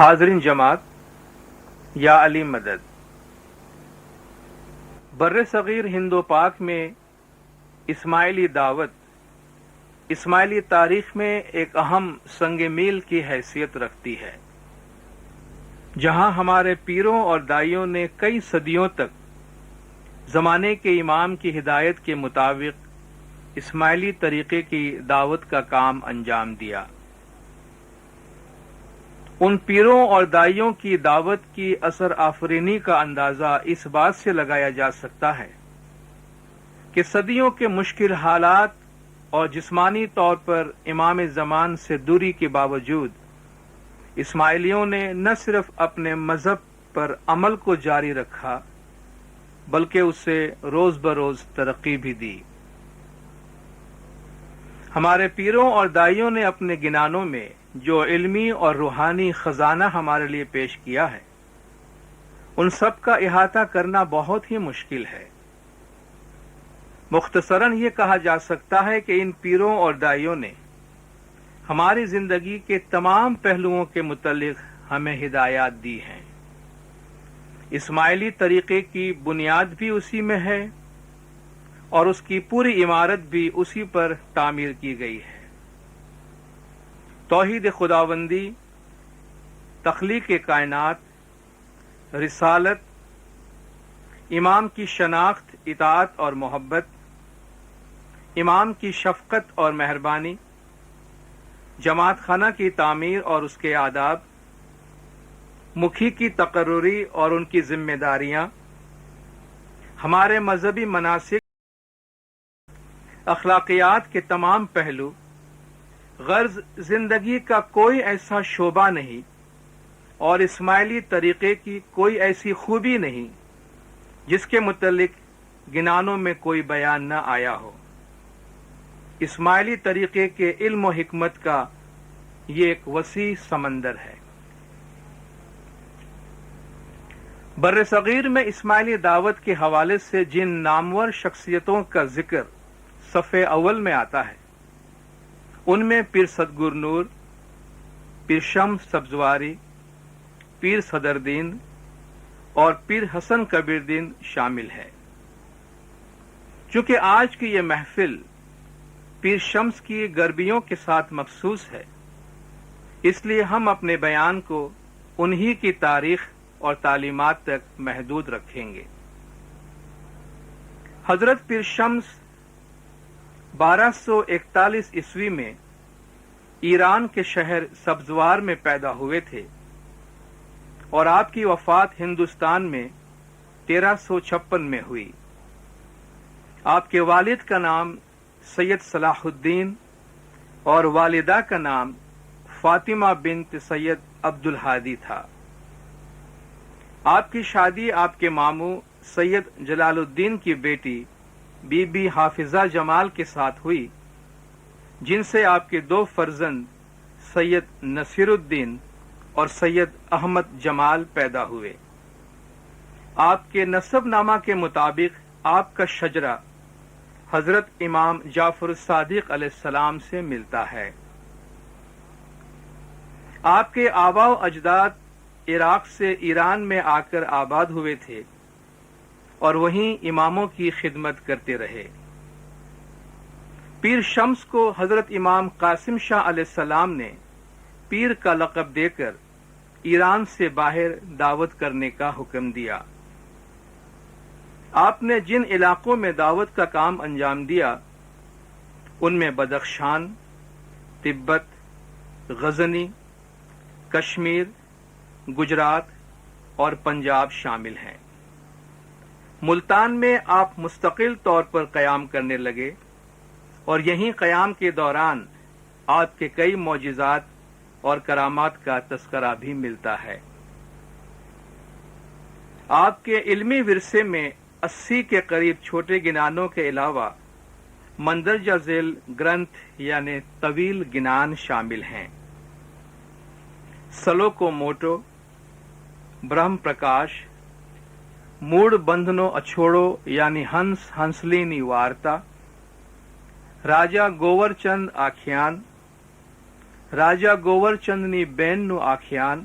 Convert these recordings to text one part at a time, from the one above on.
حاضرین جماعت یا علی مدد۔ بر صغیر ہند و پاک میں اسماعیلی دعوت اسماعیلی تاریخ میں ایک اہم سنگ میل کی حیثیت رکھتی ہے، جہاں ہمارے پیروں اور دائیوں نے کئی صدیوں تک زمانے کے امام کی ہدایت کے مطابق اسماعیلی طریقے کی دعوت کا کام انجام دیا۔ ان پیروں اور دائیوں کی دعوت کی اثر آفرینی کا اندازہ اس بات سے لگایا جا سکتا ہے کہ صدیوں کے مشکل حالات اور جسمانی طور پر امام زمان سے دوری کے باوجود اسماعیلیوں نے نہ صرف اپنے مذہب پر عمل کو جاری رکھا بلکہ اسے روز بروز ترقی بھی دی۔ ہمارے پیروں اور دائیوں نے اپنے گنانوں میں جو علمی اور روحانی خزانہ ہمارے لیے پیش کیا ہے، ان سب کا احاطہ کرنا بہت ہی مشکل ہے۔ مختصراً یہ کہا جا سکتا ہے کہ ان پیروں اور دائیوں نے ہماری زندگی کے تمام پہلوؤں کے متعلق ہمیں ہدایات دی ہیں۔ اسماعیلی طریقے کی بنیاد بھی اسی میں ہے اور اس کی پوری عمارت بھی اسی پر تعمیر کی گئی ہے۔ توحید خداوندی، تخلیق کائنات، رسالت، امام کی شناخت، اطاعت اور محبت، امام کی شفقت اور مہربانی، جماعت خانہ کی تعمیر اور اس کے آداب، مکھی کی تقرری اور ان کی ذمہ داریاں، ہمارے مذہبی مناسک، اخلاقیات کے تمام پہلو، غرض زندگی کا کوئی ایسا شعبہ نہیں اور اسماعیلی طریقے کی کوئی ایسی خوبی نہیں جس کے متعلق گنانوں میں کوئی بیان نہ آیا ہو۔ اسماعیلی طریقے کے علم و حکمت کا یہ ایک وسیع سمندر ہے۔ بر صغیر میں اسماعیلی دعوت کے حوالے سے جن نامور شخصیتوں کا ذکر صفحے اول میں آتا ہے، ان میں پیر صدگور نور، پیر شمس سبزواری، پیر صدردین اور پیر حسن کبیر دین شامل ہے۔ چونکہ آج کی یہ محفل پیر شمس کی گربیوں کے ساتھ مخصوص ہے، اس لیے ہم اپنے بیان کو انہی کی تاریخ اور تعلیمات تک محدود رکھیں گے۔ حضرت پیر شمس 1241 عیسوی میں ایران کے شہر سبزوار میں پیدا ہوئے تھے اور آپ کی وفات ہندوستان میں 1356 میں ہوئی۔ آپ کے والد کا نام سید صلاح الدین اور والدہ کا نام فاطمہ بنت سید عبد الہادی تھا۔ آپ کی شادی آپ کے ماموں سید جلال الدین کی بیٹی بی بی حافظہ جمال کے ساتھ ہوئی، جن سے آپ کے 2 فرزند سید نصیر الدین اور سید احمد جمال پیدا ہوئے۔ آپ کے نسب نامہ کے مطابق آپ کا شجرہ حضرت امام جعفر الصادق علیہ السلام سے ملتا ہے۔ آپ کے آباء و اجداد عراق سے ایران میں آ کر آباد ہوئے تھے اور وہیں اماموں کی خدمت کرتے رہے۔ پیر شمس کو حضرت امام قاسم شاہ علیہ السلام نے پیر کا لقب دے کر ایران سے باہر دعوت کرنے کا حکم دیا۔ آپ نے جن علاقوں میں دعوت کا کام انجام دیا، ان میں بدخشان، تبت، غزنی، کشمیر، گجرات اور پنجاب شامل ہیں۔ ملتان میں آپ مستقل طور پر قیام کرنے لگے اور یہیں قیام کے دوران آپ کے کئی معجزات اور کرامات کا تذکرہ بھی ملتا ہے۔ آپ کے علمی ورثے میں 80 کے قریب چھوٹے گنانوں کے علاوہ مندرجہ ذیل گرنتھ یعنی طویل گنان شامل ہیں۔ سلوکو موٹو، برہم پرکاش، موڑ بندھنو اچھوڑو یعنی ہنس ہنسلینی وارتا، راجا گوور چند آکھیان، راجا گوور چندنی بین نو آکھیان،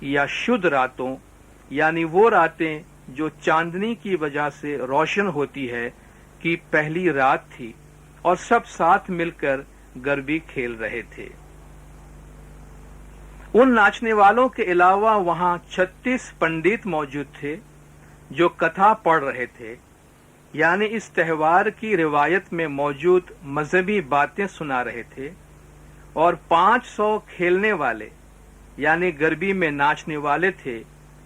یا شدھ راتوں یعنی وہ راتیں جو چاندنی کی وجہ سے روشن ہوتی ہے کی پہلی رات تھی اور سب ساتھ مل کر گربی کھیل رہے تھے۔ ان ناچنے والوں کے علاوہ وہاں 36 پنڈت موجود تھے جو کتھا پڑھ رہے تھے، یعنی اس تہوار کی روایت میں موجود مذہبی باتیں سنا رہے تھے، اور 500 کھیلنے والے یعنی گربی میں ناچنے والے تھے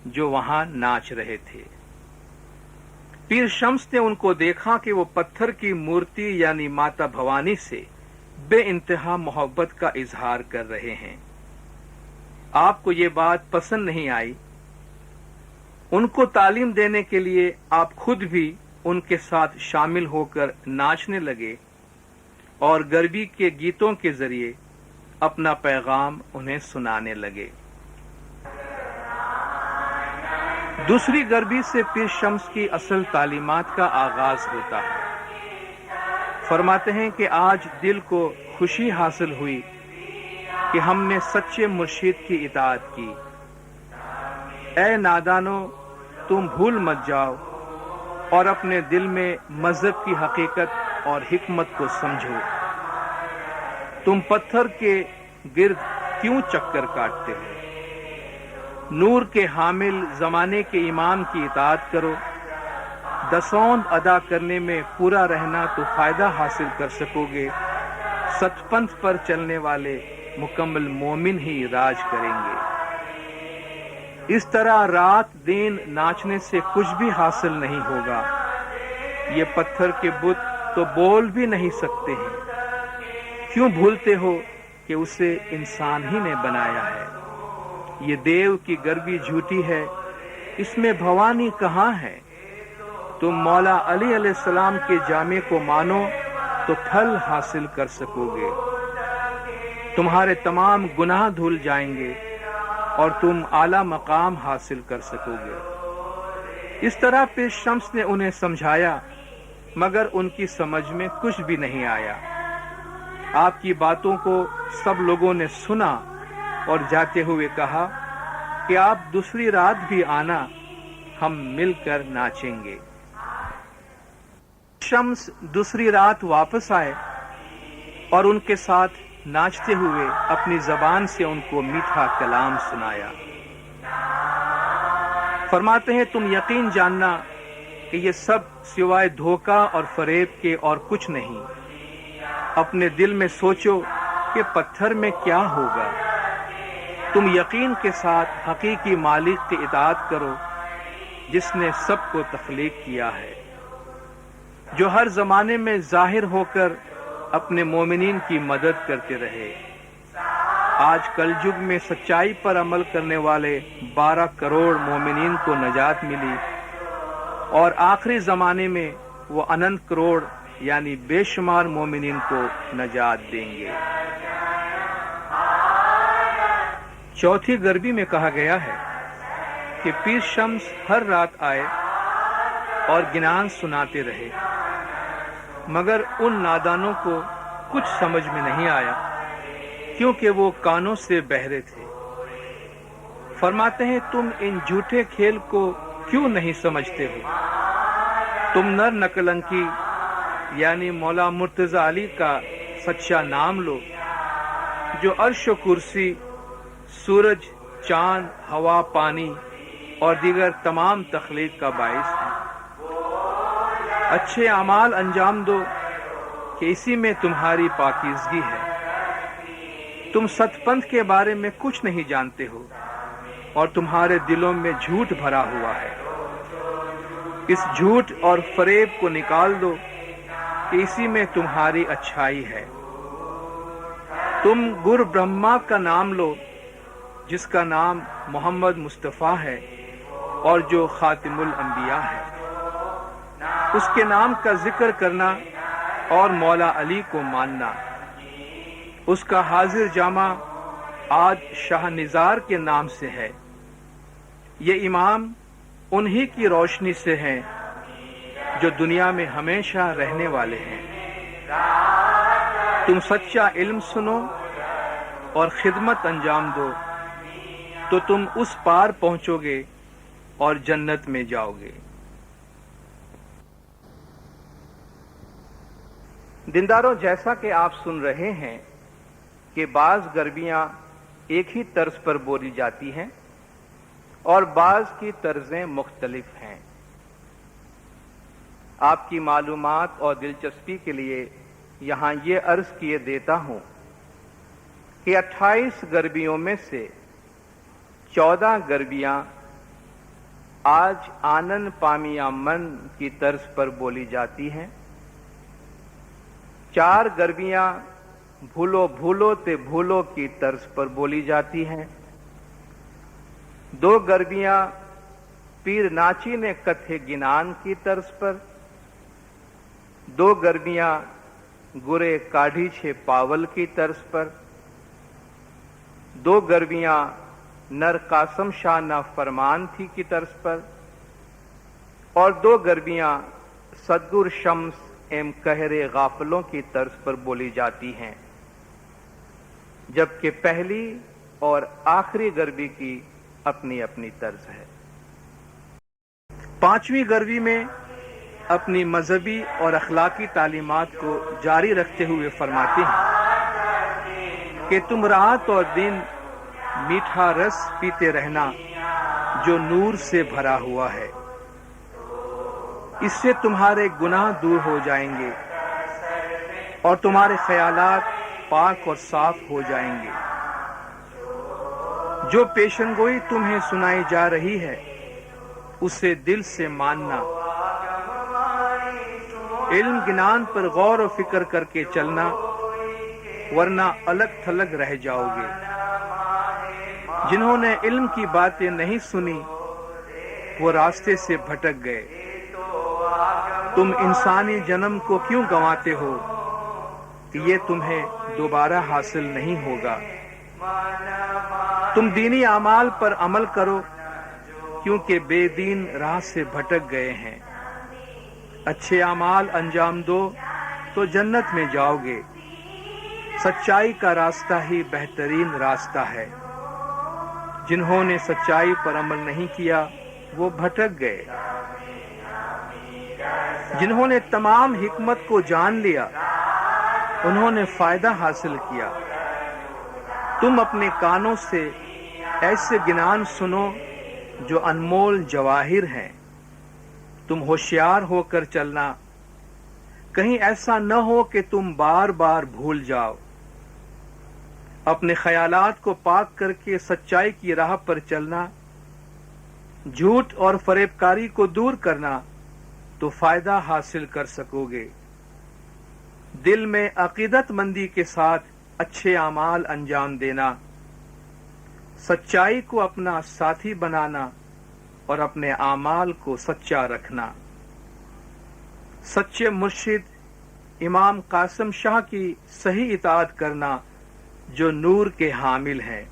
جو وہاں ناچ رہے تھے۔ پیر شمس نے ان کو دیکھا کہ وہ پتھر کی مورتی یعنی ماتا بھوانی سے بے انتہا محبت کا اظہار کر رہے ہیں۔ آپ کو یہ بات پسند نہیں آئی۔ ان کو تعلیم دینے کے لیے آپ خود بھی ان کے ساتھ شامل ہو کر ناچنے لگے اور گربی کے گیتوں کے ذریعے اپنا پیغام انہیں سنانے لگے۔ دوسری گربی سے پیر شمس کی اصل تعلیمات کا آغاز ہوتا ہے۔ فرماتے ہیں کہ آج دل کو خوشی حاصل ہوئی کہ ہم نے سچے مرشد کی اطاعت کی۔ اے نادانو، تم بھول مت جاؤ اور اپنے دل میں مذہب کی حقیقت اور حکمت کو سمجھو۔ تم پتھر کے گرد کیوں چکر کاٹتے ہو؟ نور کے حامل زمانے کے امام کی اطاعت کرو۔ دسوند ادا کرنے میں پورا رہنا تو فائدہ حاصل کر سکو گے۔ ست پنتھ پر چلنے والے مکمل مومن ہی راج کریں گے۔ اس طرح رات دن ناچنے سے کچھ بھی حاصل نہیں ہوگا۔ یہ پتھر کے بت تو بول بھی نہیں سکتے ہیں۔ کیوں بھولتے ہو کہ اسے انسان ہی نے بنایا ہے؟ یہ دیو کی گربی جھوٹی ہے، اس میں بھوانی کہاں ہے؟ تم مولا علی علیہ السلام کے جامے کو مانو تو پھل حاصل کر سکو گے۔ تمہارے تمام گناہ دھل جائیں گے اور تم اعلی مقام حاصل کر سکو گے۔ اس طرح پیر شمس نے انہیں سمجھایا، مگر ان کی سمجھ میں کچھ بھی نہیں آیا۔ آپ کی باتوں کو سب لوگوں نے سنا اور جاتے ہوئے کہا کہ آپ دوسری رات بھی آنا، ہم مل کر ناچیں گے۔ شمس دوسری رات واپس آئے اور ان کے ساتھ ناچتے ہوئے اپنی زبان سے ان کو میٹھا کلام سنایا۔ فرماتے ہیں تم یقین جاننا کہ یہ سب سوائے دھوکہ اور فریب کے اور کچھ نہیں۔ اپنے دل میں سوچو کہ پتھر میں کیا ہوگا۔ تم یقین کے ساتھ حقیقی مالک کی اطاعت کرو جس نے سب کو تخلیق کیا ہے، جو ہر زمانے میں ظاہر ہو کر اپنے مومنین کی مدد کرتے رہے۔ آج کل یگ میں سچائی پر عمل کرنے والے 12 کروڑ مومنین کو نجات ملی، اور آخری زمانے میں وہ اننت کروڑ یعنی بے شمار مومنین کو نجات دیں گے۔ چوتھی گربی میں کہا گیا ہے کہ پیر شمس ہر رات آئے اور گنان سناتے رہے، مگر ان نادانوں کو کچھ سمجھ میں نہیں آیا کیونکہ وہ کانوں سے بہرے تھے۔ فرماتے ہیں تم ان جھوٹے کھیل کو کیوں نہیں سمجھتے ہو؟ تم نر نکلنکی یعنی مولا مرتضی علی کا سچا نام لو، جو عرش و کرسی، سورج، چاند، ہوا، پانی اور دیگر تمام تخلیق کا باعث ہے۔ اچھے اعمال انجام دو کہ اسی میں تمہاری پاکیزگی ہے۔ تم ست پنتھ کے بارے میں کچھ نہیں جانتے ہو اور تمہارے دلوں میں جھوٹ بھرا ہوا ہے۔ اس جھوٹ اور فریب کو نکال دو کہ اسی میں تمہاری اچھائی ہے۔ تم گر برہما کا نام لو جس کا نام محمد مصطفیٰ ہے اور جو خاتم الانبیاء ہے۔ اس کے نام کا ذکر کرنا اور مولا علی کو ماننا۔ اس کا حاضر جامع آج شاہ نزار کے نام سے ہے۔ یہ امام انہی کی روشنی سے ہیں جو دنیا میں ہمیشہ رہنے والے ہیں۔ تم سچا علم سنو اور خدمت انجام دو، تو تم اس پار پہنچو گے اور جنت میں جاؤ گے۔ دینداروں، جیسا کہ آپ سن رہے ہیں کہ بعض گربیاں ایک ہی طرز پر بولی جاتی ہیں اور بعض کی طرزیں مختلف ہیں۔ آپ کی معلومات اور دلچسپی کے لیے یہاں یہ عرض کیے دیتا ہوں کہ 28 گربیوں میں سے 14 گربیاں آج آنن پامیا من کی طرز پر بولی جاتی ہیں، 4 گربیاں بھولو بھولو تے بھولو کی طرز پر بولی جاتی ہیں، 2 گربیاں پیر ناچی نے کتھے گنان کی طرز پر، 2 گربیاں گرے کاڑھی چھے پاول کی طرز پر، 2 گربیاں نر قاسم شاہ نہ فرمان تھی کی طرز پر، اور 2 گربیاں صدگر شمس ایم کہرے غافلوں کی طرز پر بولی جاتی ہیں، جبکہ پہلی اور آخری گربی کی اپنی اپنی طرز ہے۔ 5ویں گربی میں اپنی مذہبی اور اخلاقی تعلیمات کو جاری رکھتے ہوئے فرماتے ہیں کہ تم رات اور دن میٹھا رس پیتے رہنا جو نور سے بھرا ہوا ہے، اس سے تمہارے گناہ دور ہو جائیں گے اور تمہارے خیالات پاک اور صاف ہو جائیں گے۔ جو پیشن گوئی تمہیں سنائی جا رہی ہے اسے دل سے ماننا، علم گنان پر غور و فکر کر کے چلنا، ورنہ الگ تھلگ رہ جاؤ گے۔ جنہوں نے علم کی باتیں نہیں سنی وہ راستے سے بھٹک گئے۔ تم انسانی جنم کو کیوں گنواتے ہو کہ یہ تمہیں دوبارہ حاصل نہیں ہوگا؟ تم دینی اعمال پر عمل کرو کیونکہ بے دین راہ سے بھٹک گئے ہیں۔ اچھے اعمال انجام دو تو جنت میں جاؤ گے۔ سچائی کا راستہ ہی بہترین راستہ ہے۔ جنہوں نے سچائی پر عمل نہیں کیا وہ بھٹک گئے۔ جنہوں نے تمام حکمت کو جان لیا انہوں نے فائدہ حاصل کیا۔ تم اپنے کانوں سے ایسے گنان سنو جو انمول جواہر ہیں۔ تم ہوشیار ہو کر چلنا، کہیں ایسا نہ ہو کہ تم بار بار بھول جاؤ۔ اپنے خیالات کو پاک کر کے سچائی کی راہ پر چلنا، جھوٹ اور فریب کاری کو دور کرنا تو فائدہ حاصل کر سکو گے۔ دل میں عقیدت مندی کے ساتھ اچھے اعمال انجام دینا، سچائی کو اپنا ساتھی بنانا اور اپنے اعمال کو سچا رکھنا۔ سچے مرشد امام قاسم شاہ کی صحیح اطاعت کرنا جو نور کے حامل ہیں۔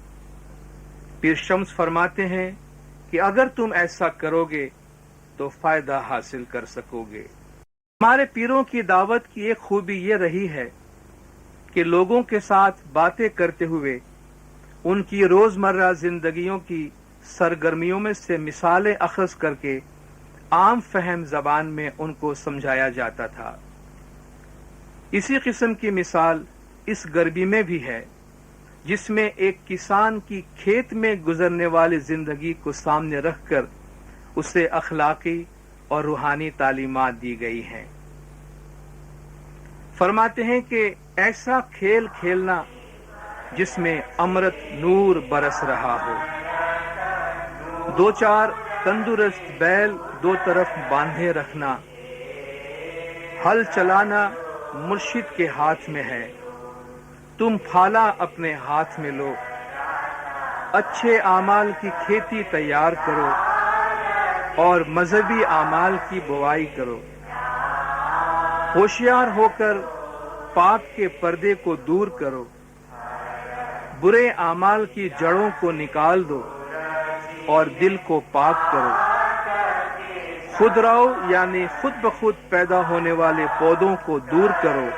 پیر شمس فرماتے ہیں کہ اگر تم ایسا کرو گے تو فائدہ حاصل کر سکو گے۔ ہمارے پیروں کی دعوت کی ایک خوبی یہ رہی ہے کہ لوگوں کے ساتھ باتیں کرتے ہوئے ان کی روزمرہ زندگیوں کی سرگرمیوں میں سے مثالیں اخذ کر کے عام فہم زبان میں ان کو سمجھایا جاتا تھا۔ اسی قسم کی مثال اس گربی میں بھی ہے، جس میں ایک کسان کی کھیت میں گزرنے والی زندگی کو سامنے رکھ کر اسے اخلاقی اور روحانی تعلیمات دی گئی ہیں۔ فرماتے ہیں کہ ایسا کھیل کھیلنا جس میں امرت نور برس رہا ہو، 2-4 تندرست بیل 2 طرف باندھے رکھنا، ہل چلانا مرشد کے ہاتھ میں ہے، تم پھالا اپنے ہاتھ میں لو، اچھے اعمال کی کھیتی تیار کرو اور مذہبی اعمال کی بوائی کرو۔ ہوشیار ہو کر پاک کے پردے کو دور کرو، برے اعمال کی جڑوں کو نکال دو اور دل کو پاک کرو۔ خود رو یعنی خود بخود پیدا ہونے والے پودوں کو دور کرو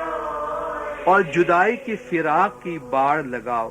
اور جدائی کی فراق کی باڑ لگاؤ۔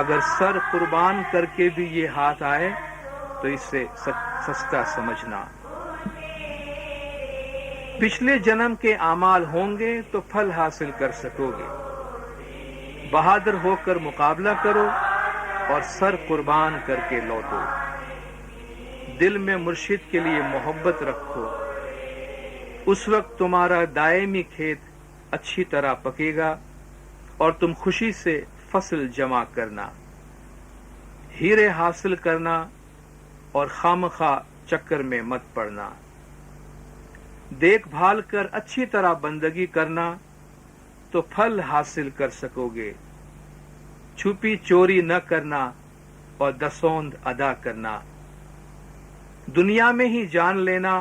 اگر سر قربان کر کے بھی یہ ہاتھ آئے تو اسے سستا سمجھنا۔ پچھلے جنم کے اعمال ہوں گے تو پھل حاصل کر سکو گے۔ بہادر ہو کر مقابلہ کرو اور سر قربان کر کے لوٹو۔ دل میں مرشد کے لیے محبت رکھو، اس وقت تمہارا دائمی کھیت اچھی طرح پکے گا اور تم خوشی سے فصل جمع کرنا، ہیرے حاصل کرنا اور خامخواہ چکر میں مت پڑنا۔ دیکھ بھال کر اچھی طرح بندگی کرنا تو پھل حاصل کر سکو گے۔ چھپی چوری نہ کرنا اور دسوند ادا کرنا۔ دنیا میں ہی جان لینا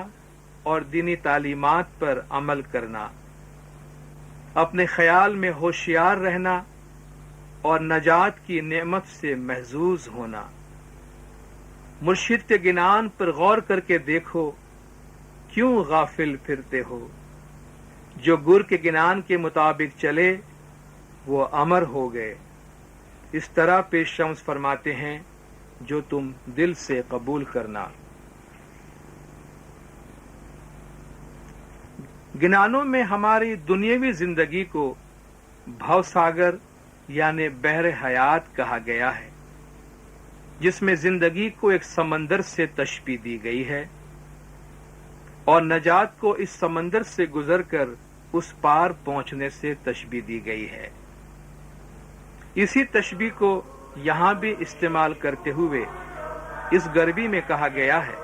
اور دینی تعلیمات پر عمل کرنا۔ اپنے خیال میں ہوشیار رہنا اور نجات کی نعمت سے محظوظ ہونا۔ مرشد کے گنان پر غور کر کے دیکھو، کیوں غافل پھرتے ہو؟ جو گر کے گنان کے مطابق چلے وہ امر ہو گئے۔ اس طرح پیش شمس فرماتے ہیں جو تم دل سے قبول کرنا۔ گنانوں میں ہماری دنیاوی زندگی کو بھو ساگر یعنی بحر حیات کہا گیا ہے، جس میں زندگی کو ایک سمندر سے تشبیہ دی گئی ہے اور نجات کو اس سمندر سے گزر کر اس پار پہنچنے سے تشبیہ دی گئی ہے۔ اسی تشبیہ کو یہاں بھی استعمال کرتے ہوئے اس گربی میں کہا گیا ہے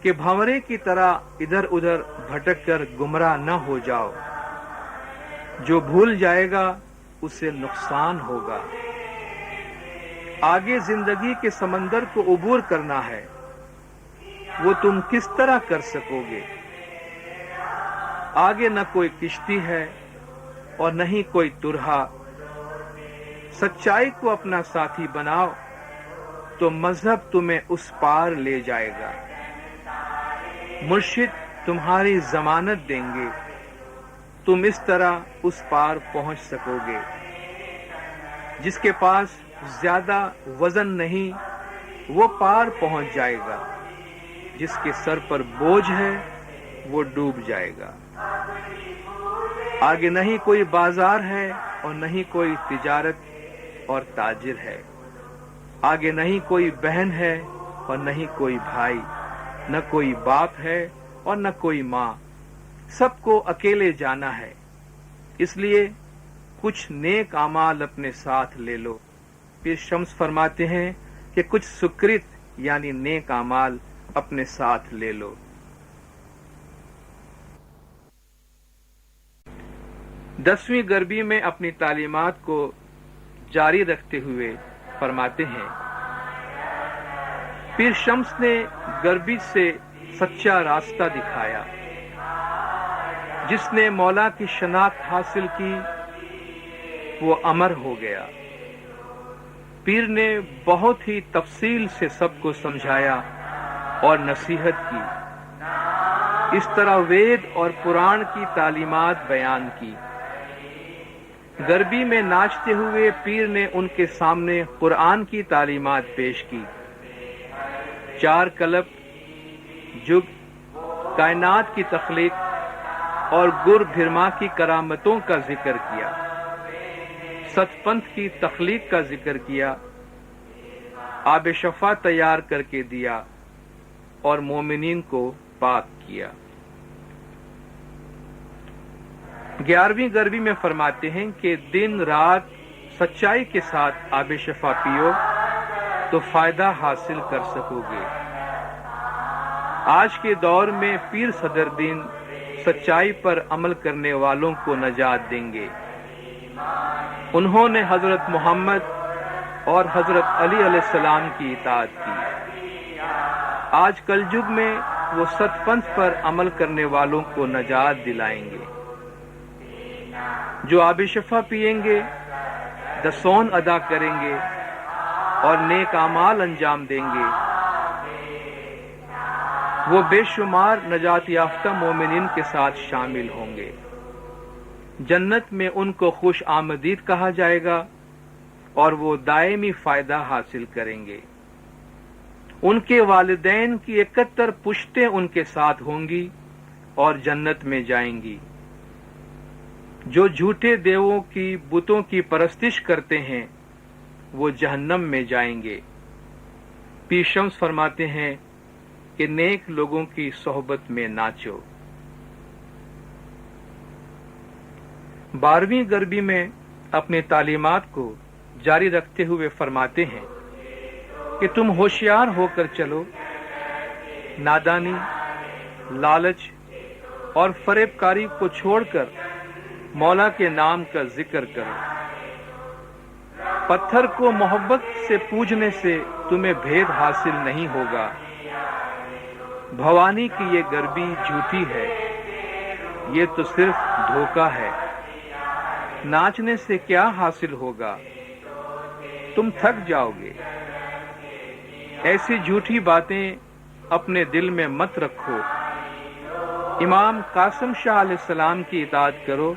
کہ بھنورے کی طرح ادھر ادھر بھٹک کر گمراہ نہ ہو جاؤ۔ جو بھول جائے گا اسے نقصان ہوگا۔ آگے زندگی کے سمندر کو عبور کرنا ہے، وہ تم کس طرح کر سکو گے؟ آگے نہ کوئی کشتی ہے اور نہ ہی کوئی ترہا۔ سچائی کو اپنا ساتھی بناؤ تو مذہب تمہیں اس پار لے جائے گا۔ مرشد تمہاری ضمانت دیں گے، تم اس طرح اس پار پہنچ سکو گے۔ جس کے پاس زیادہ وزن نہیں وہ پار پہنچ جائے گا، جس کے سر پر بوجھ ہے وہ ڈوب جائے گا۔ آگے نہیں کوئی بازار ہے اور نہیں کوئی تجارت اور تاجر ہے۔ آگے نہیں کوئی بہن ہے اور نہیں کوئی بھائی، نہ کوئی باپ ہے اور نہ کوئی ماں، سب کو اکیلے جانا ہے۔ اس لیے کچھ نیک اعمال اپنے ساتھ لے لو۔ پھر شمس فرماتے ہیں کہ کچھ سکرت یعنی نیک اعمال اپنے ساتھ لے لو۔ 10ویں گربی میں اپنی تعلیمات کو جاری رکھتے ہوئے فرماتے ہیں، پیر شمس نے گربی سے سچا راستہ دکھایا۔ جس نے مولا کی شناخت حاصل کی وہ امر ہو گیا۔ پیر نے بہت ہی تفصیل سے سب کو سمجھایا اور نصیحت کی۔ اس طرح وید اور قرآن کی تعلیمات بیان کی۔ گربی میں ناچتے ہوئے پیر نے ان کے سامنے قرآن کی تعلیمات پیش کی۔ 4 کلب، جگ، کائنات کی تخلیق اور گر بھرما کی کرامتوں کا ذکر کیا۔ ست پنتھ کی تخلیق کا ذکر کیا، آب شفا تیار کر کے دیا اور مومنین کو پاک کیا۔ 11ویں گربی میں فرماتے ہیں کہ دن رات سچائی کے ساتھ آب شفا پیو تو فائدہ حاصل کر سکو گے۔ آج کے دور میں پیر صدر دین سچائی پر عمل کرنے والوں کو نجات دیں گے۔ انہوں نے حضرت محمد اور حضرت علی علیہ السلام کی اطاعت کی۔ آج کل یگ میں وہ ست پنتھ پر عمل کرنے والوں کو نجات دلائیں گے۔ جو آب شفا پیئیں گے، دسون ادا کریں گے اور نیک اعمال انجام دیں گے، وہ بے شمار نجات یافتہ مومنین کے ساتھ شامل ہوں گے۔ جنت میں ان کو خوش آمدید کہا جائے گا اور وہ دائمی فائدہ حاصل کریں گے۔ ان کے والدین کی 71 پشتیں ان کے ساتھ ہوں گی اور جنت میں جائیں گی۔ جو جھوٹے دیووں کی بتوں کی پرستش کرتے ہیں وہ جہنم میں جائیں گے۔ پیر شمس فرماتے ہیں کہ نیک لوگوں کی صحبت میں ناچو۔ 12ویں غربی میں اپنی تعلیمات کو جاری رکھتے ہوئے فرماتے ہیں کہ تم ہوشیار ہو کر چلو، نادانی، لالچ اور فریب کاری کو چھوڑ کر مولا کے نام کا ذکر کرو۔ پتھر کو محبت سے پوجنے سے تمہیں بھید حاصل نہیں ہوگا۔ بھوانی کی یہ غربی جھوٹی ہے، یہ تو صرف دھوکہ ہے۔ ناچنے سے کیا حاصل ہوگا؟ تم تھک جاؤ گے۔ ایسی جھوٹی باتیں اپنے دل میں مت رکھو۔ امام قاسم شاہ علیہ السلام کی اطاعت کرو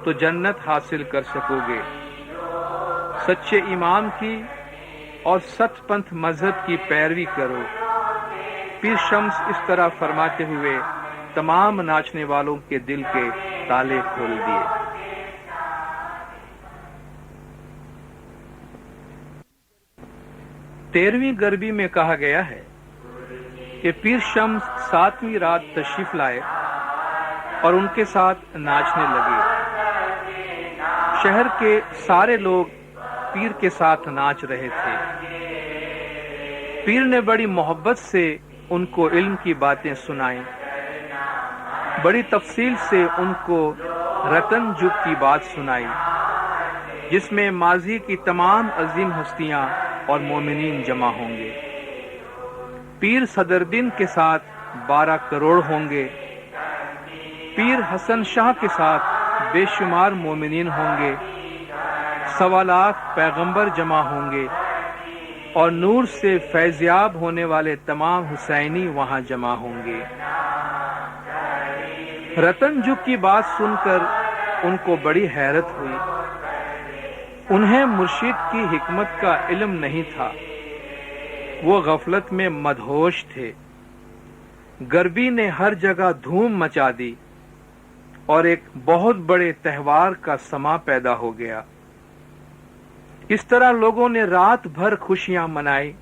تو جنت حاصل کر سکو گے۔ سچے امام کی اور ست پنتھ مذہب کی پیروی کرو۔ پیر شمس اس طرح فرماتے ہوئے تمام ناچنے والوں کے دل کے تالے کھول دیے۔ تیرہویں غربی میں کہا گیا ہے کہ پیر شمس 7ویں رات تشریف لائے اور ان کے ساتھ ناچنے لگے۔ شہر کے سارے لوگ پیر کے ساتھ ناچ رہے تھے۔ پیر نے بڑی محبت سے ان کو علم کی باتیں سنائیں، بڑی تفصیل سے ان کو رتن جگ کی بات سنائی، جس میں ماضی کی تمام عظیم ہستیاں اور مومنین جمع ہوں گے۔ پیر صدردین کے ساتھ 12 کروڑ ہوں گے۔ پیر حسن شاہ کے ساتھ بے شمار مومنین ہوں گے۔ 1.25 لاکھ پیغمبر جمع ہوں گے اور نور سے فیضیاب ہونے والے تمام حسینی وہاں جمع ہوں گے۔ رتن جگ کی بات سن کر ان کو بڑی حیرت ہوئی۔ انہیں مرشد کی حکمت کا علم نہیں تھا، وہ غفلت میں مدہوش تھے۔ غربی نے ہر جگہ دھوم مچا دی اور ایک بہت بڑے تہوار کا سما پیدا ہو گیا۔ اس طرح لوگوں نے رات بھر خوشیاں منائی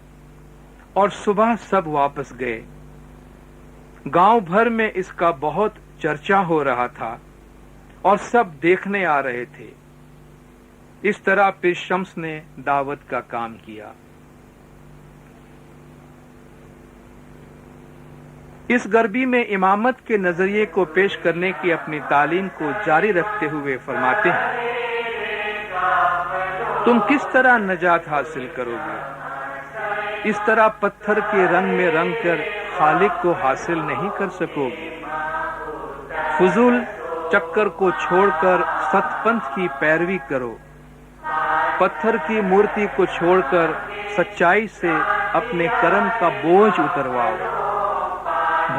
اور صبح سب واپس گئے۔ گاؤں بھر میں اس کا بہت چرچا ہو رہا تھا اور سب دیکھنے آ رہے تھے۔ اس طرح پیر شمس نے دعوت کا کام کیا۔ اس غربی میں امامت کے نظریے کو پیش کرنے کی اپنی تعلیم کو جاری رکھتے ہوئے فرماتے ہیں، تم کس طرح نجات حاصل کرو گے؟ اس طرح پتھر کے رنگ میں رنگ کر خالق کو حاصل نہیں کر سکو گے۔ فضول چکر کو چھوڑ کر ست پنتھ کی پیروی کرو۔ پتھر کی مورتی کو چھوڑ کر سچائی سے اپنے کرم کا بوجھ اترواؤ۔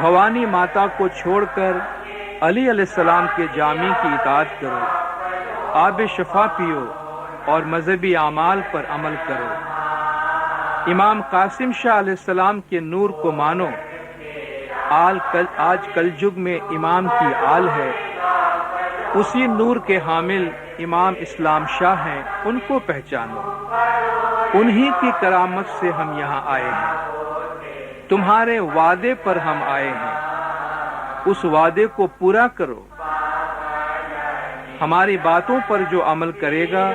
بھوانی ماتا کو چھوڑ کر علی علیہ السلام کے جامی کی اطاعت کرو۔ آب شفا پیو اور مذہبی اعمال پر عمل کرو۔ امام قاسم شاہ علیہ السلام کے نور کو مانو۔ آج کلجگ میں امام کی آل ہے، اسی نور کے حامل امام اسلام شاہ ہیں، ان کو پہچانو۔ انہی کی کرامت سے ہم یہاں آئے ہیں، تمہارے وعدے پر ہم آئے ہیں، اس وعدے کو پورا کرو۔ ہماری باتوں پر جو عمل کرے گا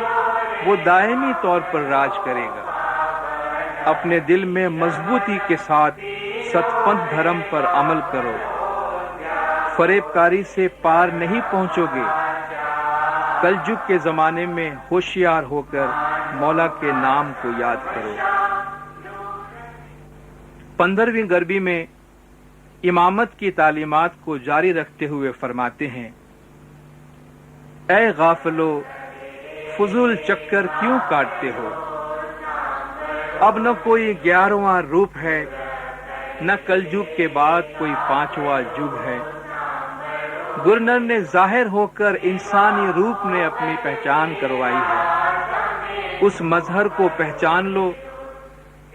وہ دائمی طور پر راج کرے گا۔ اپنے دل میں مضبوطی کے ساتھ ست پنتھ دھرم پر عمل کرو۔ فریب کاری سے پار نہیں پہنچو گے۔ کلجگ کے زمانے میں ہوشیار ہو کر مولا کے نام کو یاد کرو۔ 15ویں غربی میں امامت کی تعلیمات کو جاری رکھتے ہوئے فرماتے ہیں، اے غافلو، فضول چکر کیوں کاٹتے ہو؟ اب نہ کوئی 11واں روپ ہے، نہ کلجگ کے بعد کوئی 5واں جگ ہے۔ گورنر نے ظاہر ہو کر انسانی روپ نے اپنی پہچان کروائی ہے۔ اس مظہر کو پہچان لو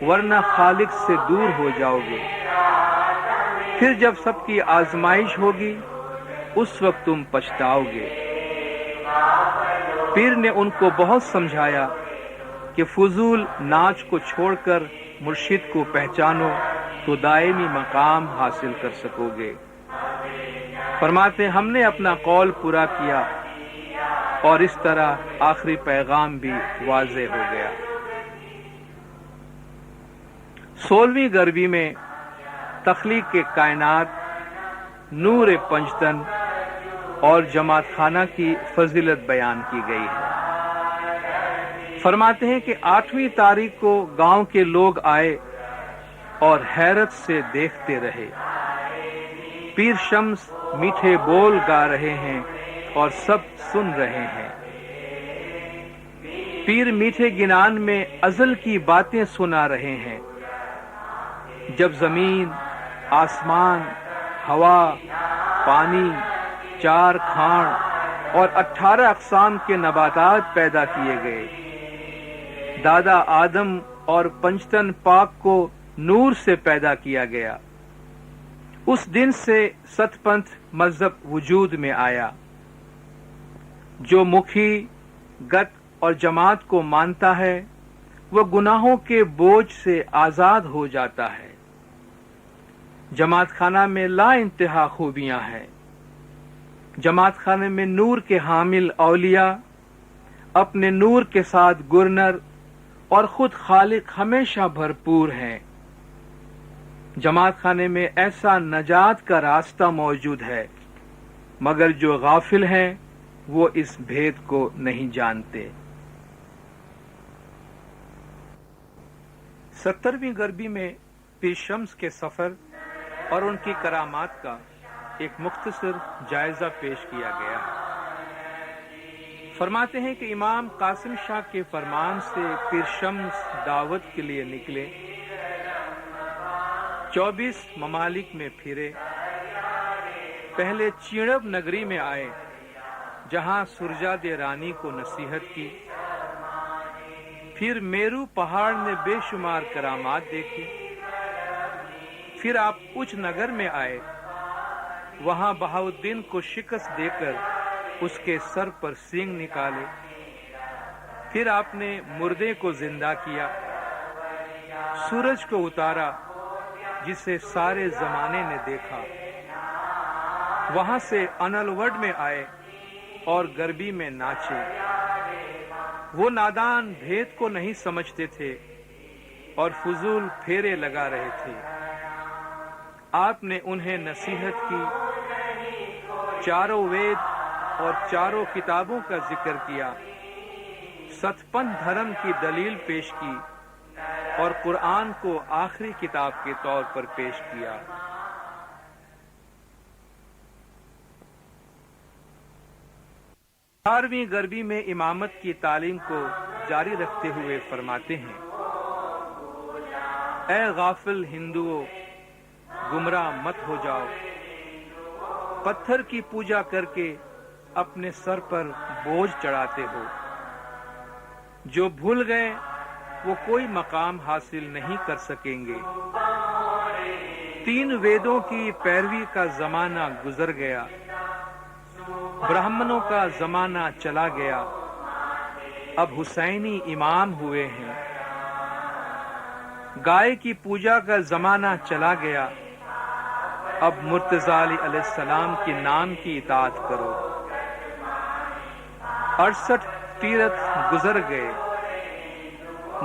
ورنہ خالق سے دور ہو جاؤ گے۔ پھر جب سب کی آزمائش ہوگی اس وقت تم پچھتاؤ گے۔ پیر نے ان کو بہت سمجھایا کہ فضول ناچ کو چھوڑ کر مرشد کو پہچانو تو دائمی مقام حاصل کر سکو گے۔ فرماتے ہم نے اپنا قول پورا کیا اور اس طرح آخری پیغام بھی واضح ہو گیا۔ 16ویں گربی میں تخلیق کے کائنات، نور پنجتن اور جماعت خانہ کی فضیلت بیان کی گئی ہے۔ فرماتے ہیں کہ 8ویں تاریخ کو گاؤں کے لوگ آئے اور حیرت سے دیکھتے رہے۔ پیر شمس میٹھے بول گا رہے ہیں اور سب سن رہے ہیں۔ پیر میٹھے گنان میں ازل کی باتیں سنا رہے ہیں۔ جب زمین، آسمان، ہوا، پانی، 4 کھان اور 18 اقسام کے نباتات پیدا کیے گئے۔ دادا آدم اور پنجتن پاک کو نور سے پیدا کیا گیا۔ اس دن سے ست پنتھ مذہب وجود میں آیا۔ جو مکھی، گت اور جماعت کو مانتا ہے وہ گناہوں کے بوجھ سے آزاد ہو جاتا ہے۔ جماعت خانہ میں لا انتہا خوبیاں ہیں۔ جماعت خانے میں نور کے حامل اولیاء اپنے نور کے ساتھ گرنر اور خود خالق ہمیشہ بھرپور ہیں۔ جماعت خانے میں ایسا نجات کا راستہ موجود ہے، مگر جو غافل ہیں وہ اس بھید کو نہیں جانتے۔ 17ویں گربی میں پیر شمس کے سفر اور ان کی کرامات کا ایک مختصر جائزہ پیش کیا گیا ہے۔ فرماتے ہیں کہ امام قاسم شاہ کے فرمان سے پیر شمس دعوت کے لیے نکلے، 24 ممالک میں پھرے۔ پہلے چیڑب نگری میں آئے جہاں سرجاد رانی کو نصیحت کی۔ پھر میرو پہاڑ نے بے شمار کرامات دیکھی۔ پھر آپ اچ نگر میں آئے، وہاں بہاؤالدین کو شکست دے کر اس کے سر پر سینگ نکالے۔ پھر آپ نے مردے کو زندہ کیا، سورج کو اتارا جسے سارے زمانے نے دیکھا۔ وہاں سے انلوڈ میں آئے اور گربی میں ناچے۔ وہ نادان بھید کو نہیں سمجھتے تھے اور فضول پھیرے لگا رہے تھے۔ آپ نے انہیں نصیحت کی، چاروں وید اور چاروں کتابوں کا ذکر کیا، ستپن دھرم کی دلیل پیش کی اور قرآن کو آخری کتاب کے طور پر پیش کیا۔ بارہویں گربی میں امامت کی تعلیم کو جاری رکھتے ہوئے فرماتے ہیں، اے غافل ہندوؤں، گمراہ مت ہو جاؤ۔ پتھر کی پوجا کر کے اپنے سر پر بوجھ چڑھاتے ہو۔ جو بھول گئے وہ کوئی مقام حاصل نہیں کر سکیں گے۔ 3 ویدوں کی پیروی کا زمانہ گزر گیا، برہمنوں کا زمانہ چلا گیا، اب حسینی امام ہوئے ہیں۔ گائے کی پوجا کا زمانہ چلا گیا، اب مرتضی علیہ السلام کے نام کی اطاعت کرو۔ 68 تیرتھ گزر گئے،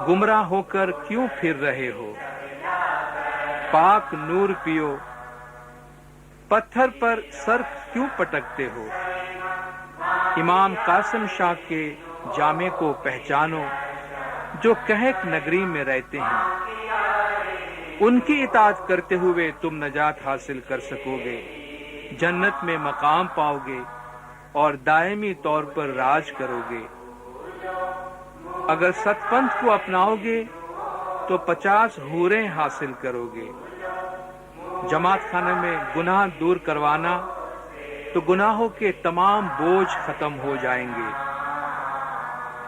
گمراہ ہو کر کیوں پھر رہے ہو؟ پاک نور پیو، پتھر پر سر کیوں پٹکتے ہو؟ امام قاسم شاہ کے جامع کو پہچانو جو کہک نگری میں رہتے ہیں۔ ان کی اطاعت کرتے ہوئے تم نجات حاصل کر سکو گے، جنت میں مقام پاؤ گے اور دائمی طور پر راج کرو گے۔ اگر ست پنتھ کو اپناؤ گے تو 50 حوریں حاصل کرو گے۔ جماعت خانے میں گناہ دور کروانا تو گناہوں کے تمام بوجھ ختم ہو جائیں گے۔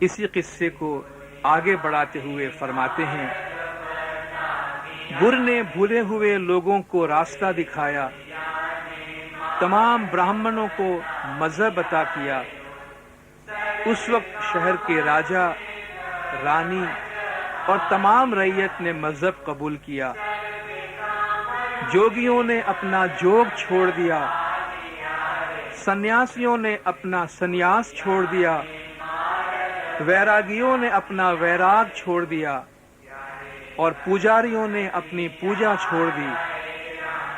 اسی قصے کو آگے بڑھاتے ہوئے فرماتے ہیں، گر نے بھولے ہوئے لوگوں کو راستہ دکھایا، تمام براہمنوں کو مذہب عطا کیا۔ اس وقت شہر کے راجا، رانی اور تمام رعیت نے مذہب قبول کیا۔ جوگیوں نے اپنا جوگ چھوڑ دیا، سنیاسیوں نے اپنا سنیاس چھوڑ دیا، ویراگیوں نے اپنا ویراگ چھوڑ دیا، اور پوجاریوں نے اپنی پوجا چھوڑ دی،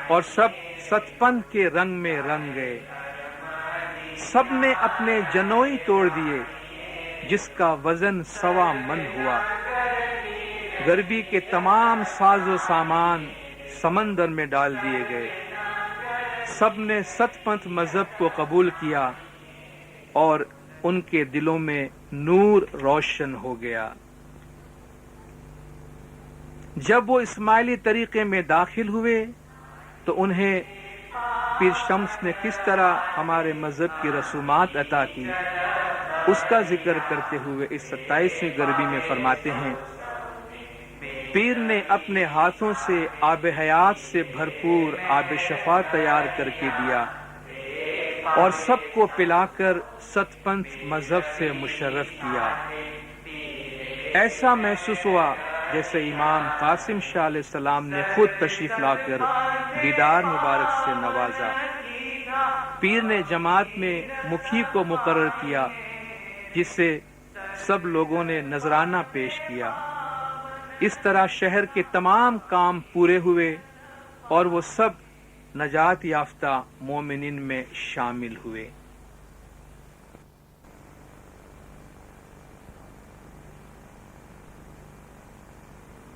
اور سب ستپنتھ کے رنگ میں رنگ گئے۔ سب نے اپنے جنوئی توڑ دیے، جس کا وزن 1.25 من ہوا۔ غربی کے تمام ساز و سامان سمندر میں ڈال دیے گئے۔ سب نے ستپنتھ مذہب کو قبول کیا اور ان کے دلوں میں نور روشن ہو گیا۔ جب وہ اسماعیلی طریقے میں داخل ہوئے تو انہیں پیر شمس نے کس طرح ہمارے مذہب کی رسومات عطا کی، اس کا ذکر کرتے ہوئے اس 27ویں غربی میں فرماتے ہیں، پیر نے اپنے ہاتھوں سے آب حیات سے بھرپور آب شفا تیار کر کے دیا اور سب کو پلا کر ستپنتھ مذہب سے مشرف کیا۔ ایسا محسوس ہوا جیسے امام قاسم شاہ علیہ السلام نے خود تشریف لا کر دیدار مبارک سے نوازا۔ پیر نے جماعت میں مکھی کو مقرر کیا، جس سے سب لوگوں نے نذرانہ پیش کیا۔ اس طرح شہر کے تمام کام پورے ہوئے اور وہ سب نجات یافتہ مومنین میں شامل ہوئے۔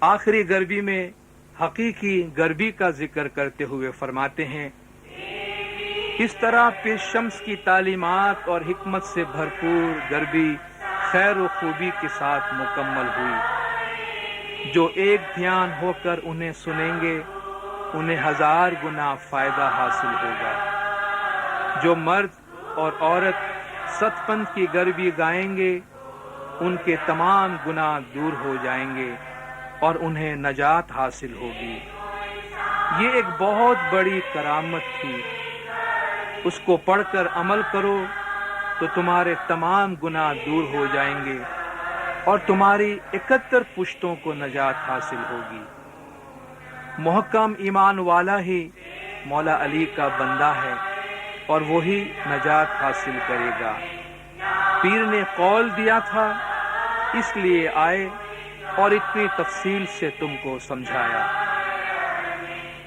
آخری غربی میں حقیقی غربی کا ذکر کرتے ہوئے فرماتے ہیں، اس طرح پیر شمس کی تعلیمات اور حکمت سے بھرپور غربی خیر و خوبی کے ساتھ مکمل ہوئی۔ جو ایک دھیان ہو کر انہیں سنیں گے، انہیں 1000 گنا فائدہ حاصل ہوگا۔ جو مرد اور عورت ستپنتھ کی غربی گائیں گے، ان کے تمام گناہ دور ہو جائیں گے اور انہیں نجات حاصل ہوگی۔ یہ ایک بہت بڑی کرامت تھی۔ اس کو پڑھ کر عمل کرو تو تمہارے تمام گناہ دور ہو جائیں گے اور تمہاری 71 پشتوں کو نجات حاصل ہوگی۔ محکم ایمان والا ہی مولا علی کا بندہ ہے اور وہی نجات حاصل کرے گا۔ پیر نے قول دیا تھا، اس لیے آئے اور اتنی تفصیل سے تم کو سمجھایا۔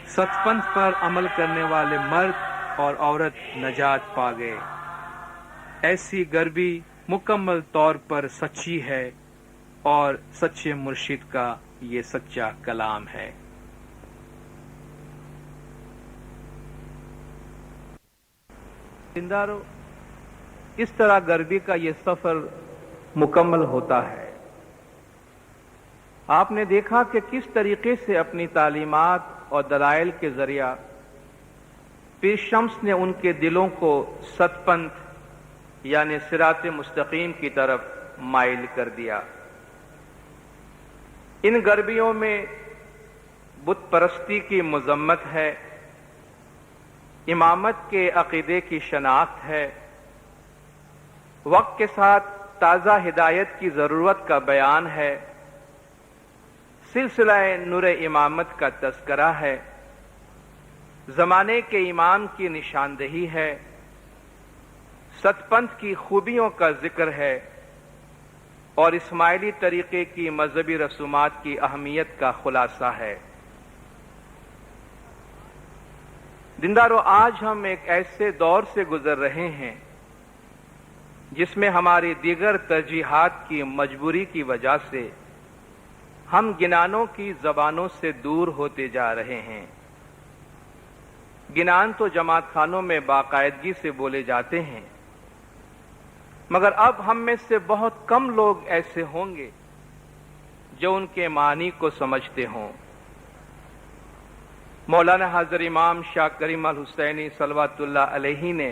ستپنتھ پر عمل کرنے والے مرد اور عورت نجات پا گئے۔ ایسی غربی مکمل طور پر سچی ہے اور سچے مرشد کا یہ سچا کلام ہے۔ زندارو، اس طرح غربی کا یہ سفر مکمل ہوتا ہے۔ آپ نے دیکھا کہ کس طریقے سے اپنی تعلیمات اور دلائل کے ذریعہ پیر شمس نے ان کے دلوں کو ستپنتھ یعنی صراط مستقیم کی طرف مائل کر دیا۔ ان غربیوں میں بت پرستی کی مذمت ہے، امامت کے عقیدے کی شناخت ہے، وقت کے ساتھ تازہ ہدایت کی ضرورت کا بیان ہے، سلسلہ نور امامت کا تذکرہ ہے، زمانے کے امام کی نشاندہی ہے، ستپنتھ کی خوبیوں کا ذکر ہے اور اسماعیلی طریقے کی مذہبی رسومات کی اہمیت کا خلاصہ ہے۔ دیندارو، آج ہم ایک ایسے دور سے گزر رہے ہیں جس میں ہماری دیگر ترجیحات کی مجبوری کی وجہ سے ہم گنانوں کی زبانوں سے دور ہوتے جا رہے ہیں۔ گنان تو جماعت خانوں میں باقاعدگی سے بولے جاتے ہیں، مگر اب ہم میں سے بہت کم لوگ ایسے ہوں گے جو ان کے معنی کو سمجھتے ہوں۔ مولانا حضرت امام شاہ کریم الحسینی صلوات اللہ علیہ نے